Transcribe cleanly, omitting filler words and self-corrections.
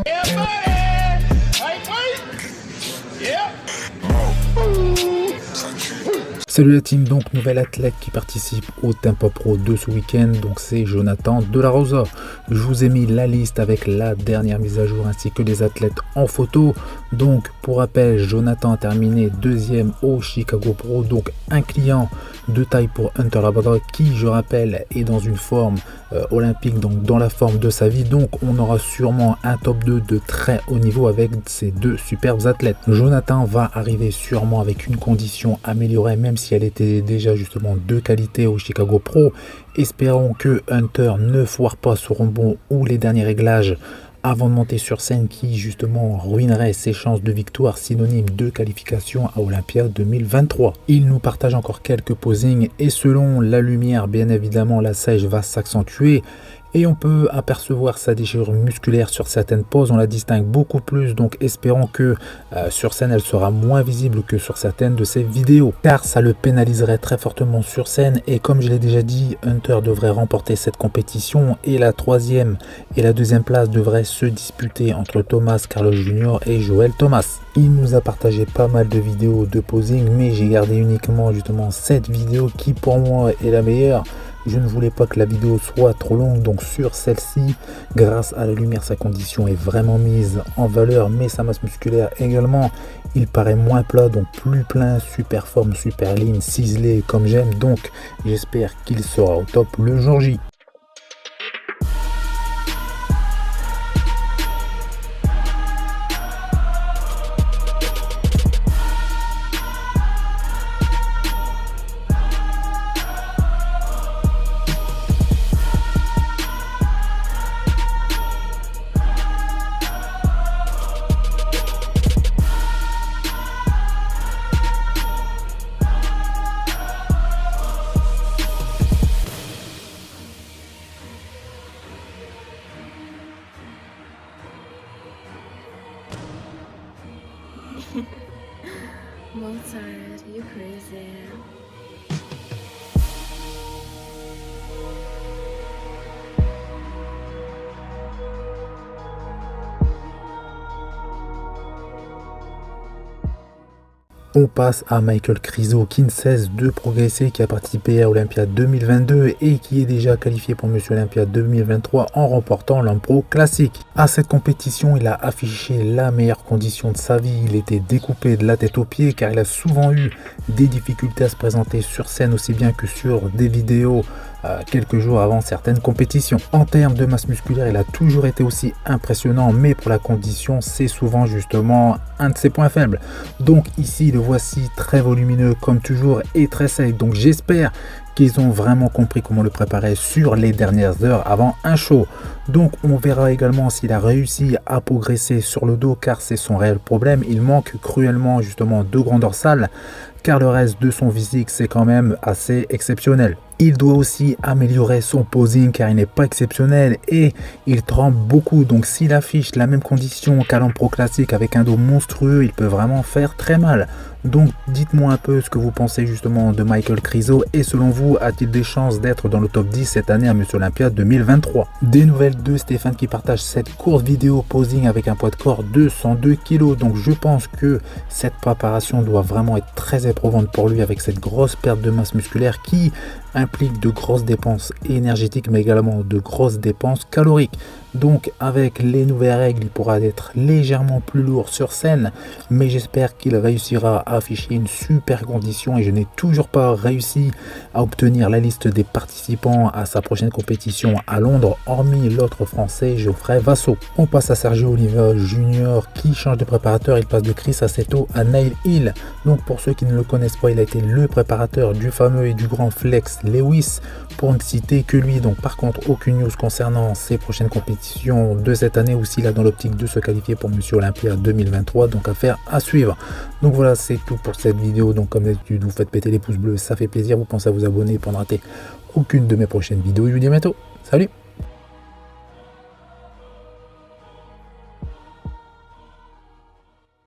Yeah, buddy. Like, wait. Yeah. Salut la team, donc nouvel athlète qui participe au Tempo Pro de ce week-end, donc c'est Jonathan de la Rosa. Je vous ai mis la liste avec la dernière mise à jour ainsi que les athlètes en photo. Donc pour rappel, Jonathan a terminé deuxième au Chicago Pro, donc un client de taille pour Hunter Labrador qui, je rappelle, est dans une forme olympique, donc dans la forme de sa vie. Donc on aura sûrement un top 2 de très haut niveau avec ces deux superbes athlètes. Jonathan va arriver sûrement avec une condition améliorée, même si elle était déjà justement de qualité au Chicago Pro. Espérons que Hunter ne foire pas son rebond ou les derniers réglages avant de monter sur scène qui justement ruinerait ses chances de victoire synonyme de qualification à Olympia 2023. Il nous partage encore quelques posings et selon la lumière, bien évidemment, la sèche va s'accentuer. Et on peut apercevoir sa déchirure musculaire sur certaines poses, on la distingue beaucoup plus, donc espérons que sur scène elle sera moins visible que sur certaines de ses vidéos, car ça le pénaliserait très fortement sur scène. Et comme je l'ai déjà dit, Hunter devrait remporter cette compétition et la troisième et la deuxième place devraient se disputer entre Thomas Carlos Jr. et Joel Thomas. Il nous a partagé pas mal de vidéos de posing, mais j'ai gardé uniquement justement cette vidéo qui pour moi est la meilleure. Je ne voulais pas que la vidéo soit trop longue, donc sur celle-ci, grâce à la lumière, sa condition est vraiment mise en valeur, mais sa masse musculaire également. Il paraît moins plat, donc plus plein, super forme, super ligne, ciselé comme j'aime, donc j'espère qu'il sera au top le jour J. Mozart, you crazy. On passe à Michael Krizo qui ne cesse de progresser, qui a participé à Olympia 2022 et qui est déjà qualifié pour Monsieur Olympia 2023 en remportant l'Impro classique. À cette compétition, il a affiché la meilleure condition de sa vie. Il était découpé de la tête aux pieds car il a souvent eu des difficultés à se présenter sur scène aussi bien que sur des vidéos quelques jours avant certaines compétitions. En termes de masse musculaire, il a toujours été aussi impressionnant, mais pour la condition, c'est souvent justement un de ses points faibles. Donc ici, le voici très volumineux comme toujours et très sec. Donc j'espère qu'ils ont vraiment compris comment le préparer sur les dernières heures avant un show. Donc on verra également s'il a réussi à progresser sur le dos car c'est son réel problème. Il manque cruellement justement de grand dorsal car le reste de son physique c'est quand même assez exceptionnel. Il doit aussi améliorer son posing car il n'est pas exceptionnel et il tremble beaucoup. Donc s'il affiche la même condition qu'à l'Impro classique avec un dos monstrueux, il peut vraiment faire très mal. Donc dites-moi un peu ce que vous pensez justement de Michael Krizo et selon vous, a-t-il des chances d'être dans le top 10 cette année à Monsieur Olympia 2023? Des nouvelles de Stéphane qui partage cette courte vidéo posing avec un poids de corps de 102 kg. Donc je pense que cette préparation doit vraiment être très éprouvante pour lui avec cette grosse perte de masse musculaire qui implique de grosses dépenses énergétiques mais également de grosses dépenses caloriques. Donc avec les nouvelles règles, il pourra être légèrement plus lourd sur scène, mais j'espère qu'il réussira à afficher une super condition et je n'ai toujours pas réussi à obtenir la liste des participants à sa prochaine compétition à Londres, hormis l'autre français Geoffrey Vasso. On passe à Sergio Oliva Jr. qui change de préparateur, il passe de Chris Aceto à Neil Hill. Donc pour ceux qui ne le connaissent pas, il a été le préparateur du fameux et du grand Flex Lewis, pour ne citer que lui. Donc par contre aucune news concernant ses prochaines compétitions de cette année ou s'il a dans l'optique de se qualifier pour Monsieur Olympia 2023, donc affaire à suivre. Donc voilà, c'est tout pour cette vidéo. Donc comme d'habitude, vous faites péter les pouces bleus, ça fait plaisir. Vous pensez à vous abonner pour ne rater aucune de mes prochaines vidéos. Je vous dis à bientôt, salut.